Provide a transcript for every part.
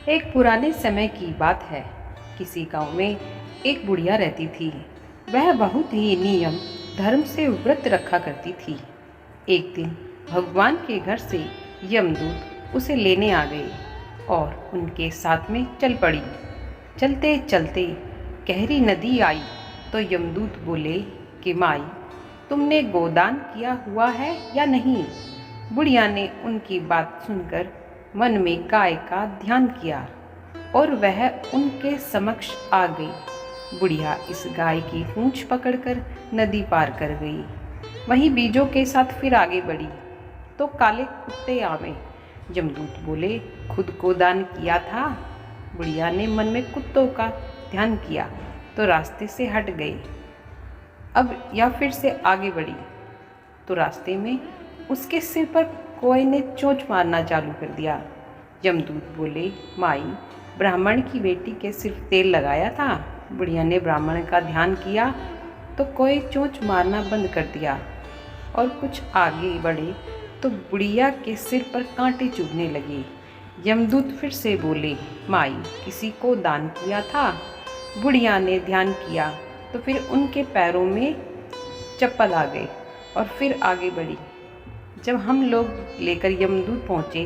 एक पुराने समय की बात है। किसी गांव में एक बुढ़िया रहती थी। वह बहुत ही नियम धर्म से व्रत रखा करती थी। एक दिन भगवान के घर से यमदूत उसे लेने आ गए और उनके साथ में चल पड़ी। चलते चलते गहरी नदी आई तो यमदूत बोले कि माई, तुमने गोदान किया हुआ है या नहीं? बुढ़िया ने उनकी बात सुनकर मन में गाय का ध्यान किया और वह उनके समक्ष आ गई। बुढ़िया इस गाय की पूंछ पकड़कर नदी पार कर गई। वहीं बीजों के साथ फिर आगे बढ़ी तो काले कुत्ते आवे। यमदूत बोले, खुद को दान किया था? बुढ़िया ने मन में कुत्तों का ध्यान किया तो रास्ते से हट गई। अब यह फिर से आगे बढ़ी तो रास्ते में उसके सिर पर कोई ने चोंच मारना चालू कर दिया। यमदूत बोले, माई, ब्राह्मण की बेटी के सिर तेल लगाया था। बुढ़िया ने ब्राह्मण का ध्यान किया तो कोई चोंच मारना बंद कर दिया और कुछ आगे बढ़े तो बुढ़िया के सिर पर कांटे चुभने लगे। यमदूत फिर से बोले, माई, किसी को दान किया था? बुढ़िया ने ध्यान किया तो फिर उनके पैरों में चप्पल आ गए और फिर आगे बढ़ी। जब हम लोग लेकर यमदूत पहुँचे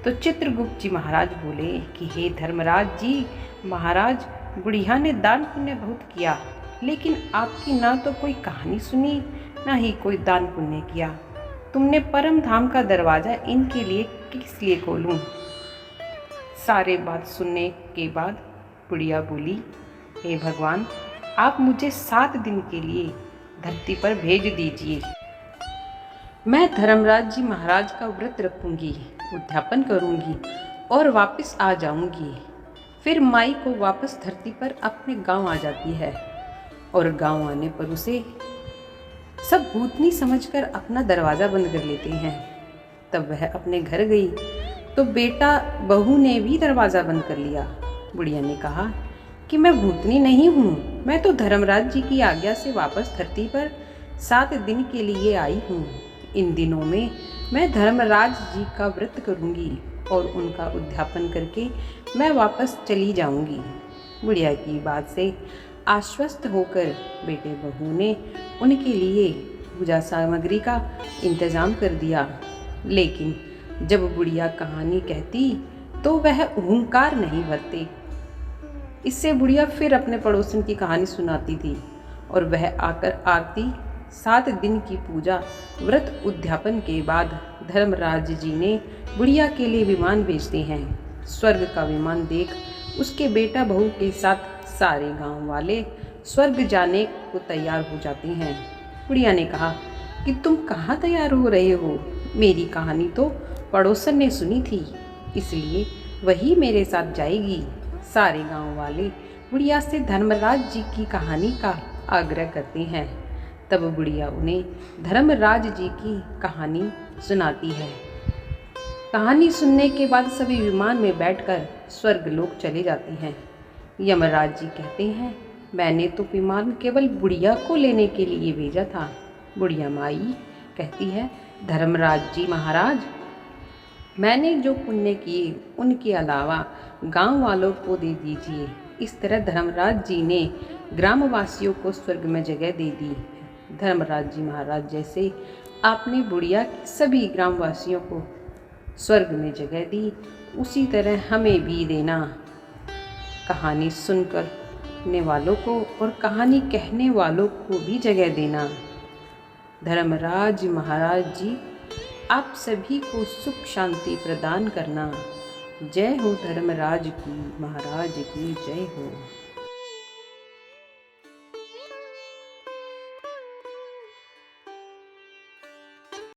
तो चित्रगुप्त जी महाराज बोले कि हे धर्मराज जी महाराज, बुढ़िया ने दान पुण्य बहुत किया, लेकिन आपकी ना तो कोई कहानी सुनी ना ही कोई दान पुण्य किया। तुमने परम धाम का दरवाज़ा इनके लिए किस लिए खोलूं? सारे बात सुनने के बाद बुढ़िया बोली, हे भगवान, आप मुझे 7 दिन के लिए धरती पर भेज दीजिए। मैं धर्मराज जी महाराज का व्रत रखूंगी, उद्यापन करूंगी और वापस आ जाऊंगी। फिर माई को वापस धरती पर अपने गांव आ जाती है और गांव आने पर उसे सब भूतनी समझकर अपना दरवाज़ा बंद कर लेते हैं। तब वह अपने घर गई तो बेटा बहू ने भी दरवाज़ा बंद कर लिया। बुढ़िया ने कहा कि मैं भूतनी नहीं हूँ, मैं तो धर्मराज जी की आज्ञा से वापस धरती पर 7 दिन के लिए आई हूँ। इन दिनों में मैं धर्मराज जी का व्रत करूँगी और उनका उद्यापन करके मैं वापस चली जाऊँगी। बुढ़िया की बात से आश्वस्त होकर बेटे बहू ने उनके लिए पूजा सामग्री का इंतज़ाम कर दिया। लेकिन जब बुढ़िया कहानी कहती तो वह हुंकार नहीं भरते। इससे बुढ़िया फिर अपने पड़ोसन की कहानी सुनाती थी और वह आकर आरती 7 दिन की पूजा व्रत उद्यापन के बाद धर्मराज जी ने बुढ़िया के लिए विमान भेजते हैं। स्वर्ग का विमान देख उसके बेटा बहू के साथ सारे गांव वाले स्वर्ग जाने को तैयार हो जाते हैं। बुढ़िया ने कहा कि तुम कहाँ तैयार हो रहे हो? मेरी कहानी तो पड़ोसन ने सुनी थी, इसलिए वही मेरे साथ जाएगी। सारे गांव वाले बुढ़िया से धर्मराज जी की कहानी का आग्रह करते हैं। तब बुढ़िया उन्हें धर्मराज जी की कहानी सुनाती है। कहानी सुनने के बाद सभी विमान में बैठकर स्वर्ग लोक चले जाते हैं। यमराज जी कहते हैं, मैंने तो विमान केवल बुढ़िया को लेने के लिए भेजा था। बुढ़िया माई कहती है, धर्मराज जी महाराज, मैंने जो पुण्य किए उनके अलावा गांव वालों को दे दीजिए। इस तरह धर्मराज जी ने ग्रामवासियों को स्वर्ग में जगह दे दी। धर्मराज जी महाराज जैसे आपने बुढ़िया के सभी ग्रामवासियों को स्वर्ग में जगह दी, उसी तरह हमें भी देना। कहानी सुनने वालों को और कहानी कहने वालों को भी जगह देना। धर्मराज महाराज जी, आप सभी को सुख शांति प्रदान करना। जय हो धर्मराज की, महाराज की जय हो।